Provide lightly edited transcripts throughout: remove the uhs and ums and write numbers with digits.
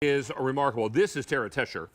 Is remarkable. This is Tara Tescher.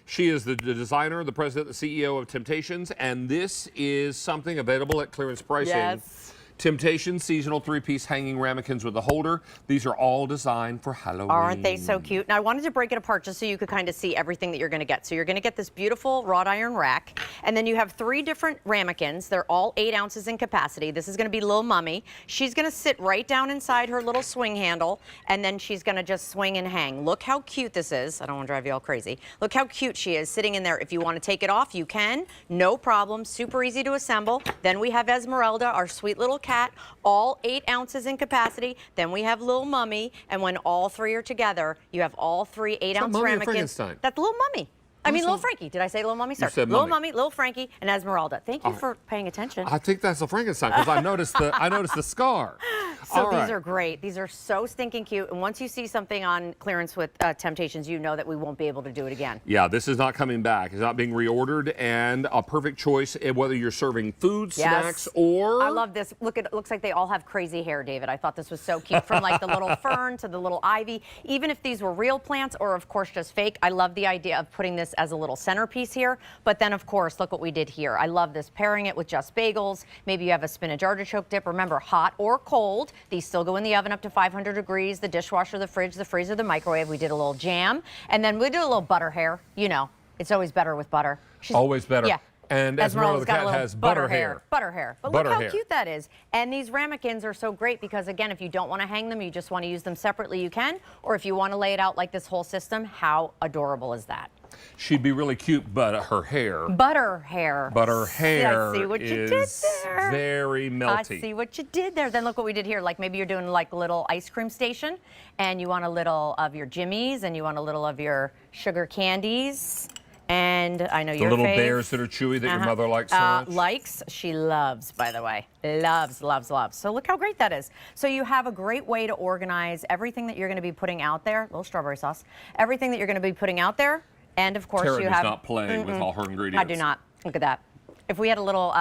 She is the designer, the president, the CEO of Temp-tations, and this is something available at clearance pricing. Yes. Temp-tations seasonal three-piece hanging ramekins with a holder. These are all designed for Halloween. Aren't they so cute? Now I wanted to break it apart just so you could kind of see everything that you're going to get. So you're going to get this beautiful wrought iron rack, and then you have 3 different ramekins. They're all 8 ounces in capacity. This is going to be Little Mummy. She's going to sit right down inside her little swing handle, and then she's going to just swing and hang. Look how cute this is. I don't want to drive you all crazy. Look how cute she is sitting in there. If you want to take it off, you can. No problem. Super easy to assemble. Then we have Esmeralda, our sweet little cat, all 8 ounces in capacity. Then we have Little Mummy, and when all 3 are together, you have all 3 8-ounce ramekins. That's Little Mummy. I mean, Little Frankie. Did I say Little Mummy? Sorry. Little Mummy, Little Frankie, and Esmeralda. Thank you for paying attention. I think that's a Frankenstein because I noticed the scar. So these are great. These are so stinking cute. And once you see something on clearance with Temp-tations, you know that we won't be able to do it again. Yeah, this is not coming back. It's not being reordered, and a perfect choice whether you're serving food, snacks, or... I love this. Look, it looks like they all have crazy hair, David. I thought this was so cute. From like the little fern to the little ivy. Even if these were real plants or, of course, just fake, I love the idea of putting this as a little centerpiece here. But then, of course, look what we did here. I love this, pairing it with just bagels. Maybe you have a spinach artichoke dip. Remember, hot or cold. These still go in the oven up to 500 degrees, the dishwasher, the fridge, the freezer, the microwave. We did a little jam, and then we did a little butter hair. You know, it's always better with butter. Always better. Yeah. And Esmeralda the cat has butter hair. Butter hair. But look how cute that is. And these ramekins are so great because, again, if you don't want to hang them, you just want to use them separately, you can. Or if you want to lay it out like this whole system, how adorable is that? She'd be really cute, but her hair. Butter hair. Butter hair. I see what you did there. Very melty. I see what you did there. Then look what we did here. Like maybe you're doing like a little ice cream station, and you want a little of your Jimmies, and you want a little of your sugar candies. And I know your little fave. bears that are chewy that your mother likes so much. Likes, she loves, by the way. Loves, loves, loves. So look how great that is. So you have a great way to organize everything that you're going to be putting out there. A little strawberry sauce. Everything that you're going to be putting out there. And of course Tara you does have... not play with all her ingredients. I do not. Look at that. If we had a little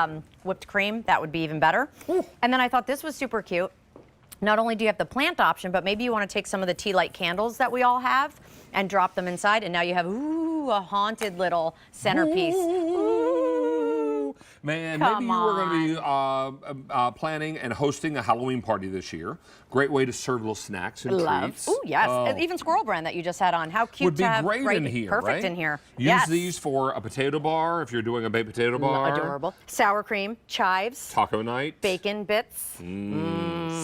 whipped cream, that would be even better. Ooh. And then I thought this was super cute. Not only do you have the plant option, but maybe you want to take some of the tea light candles that we all have and drop them inside, and now you have, ooh, a haunted little centerpiece. Ooh. Man, maybe you were going to be planning and hosting a Halloween party this year. Great way to serve little snacks and treats. Oh, yes. And even Squirrel Brand that you just had on. How cute would be to have great in here, perfect right? in here. Use these for a potato bar if you're doing a baked potato bar. Adorable. Sour cream, chives. Taco night. Bacon bits.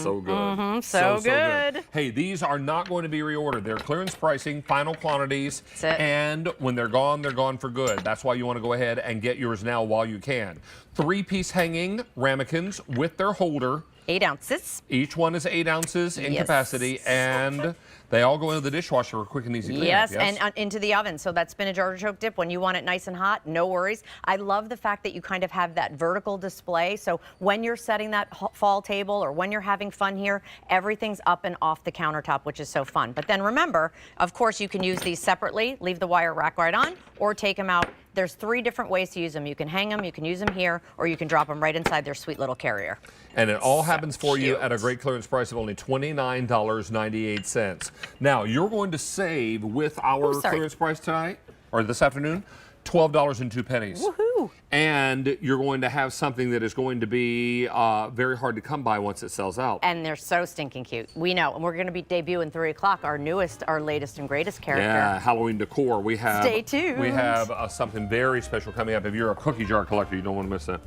So good. So good. Hey, these are not going to be reordered. They're clearance pricing, final quantities, and when they're gone for good. That's why you want to go ahead and get yours now while you can. 3-piece hanging ramekins with their holder. 8 ounces. Each one is 8 ounces in capacity, and they all go into the dishwasher for quick and easy cleanup. Yes, and into the oven. So that spinach artichoke dip, when you want it nice and hot, no worries. I love the fact that you kind of have that vertical display. So when you're setting that fall table or when you're having fun here, everything's up and off the countertop, which is so fun. But then remember, of course, you can use these separately, leave the wire rack right on, or take them out. There's 3 different ways to use them. You can hang them, you can use them here, or you can drop them right inside their sweet little carrier. And it all happens for you at a great clearance price of only $29.98. Now, you're going to save with our clearance price tonight, or this afternoon, $12.02. Woohoo! And you're going to have something that is going to be very hard to come by once it sells out. And they're so stinking cute. We know. And we're going to be debuting 3 o'clock, our latest and greatest character. Yeah, Halloween decor. We have, Stay tuned. We have something very special coming up. If you're a cookie jar collector, you don't want to miss that.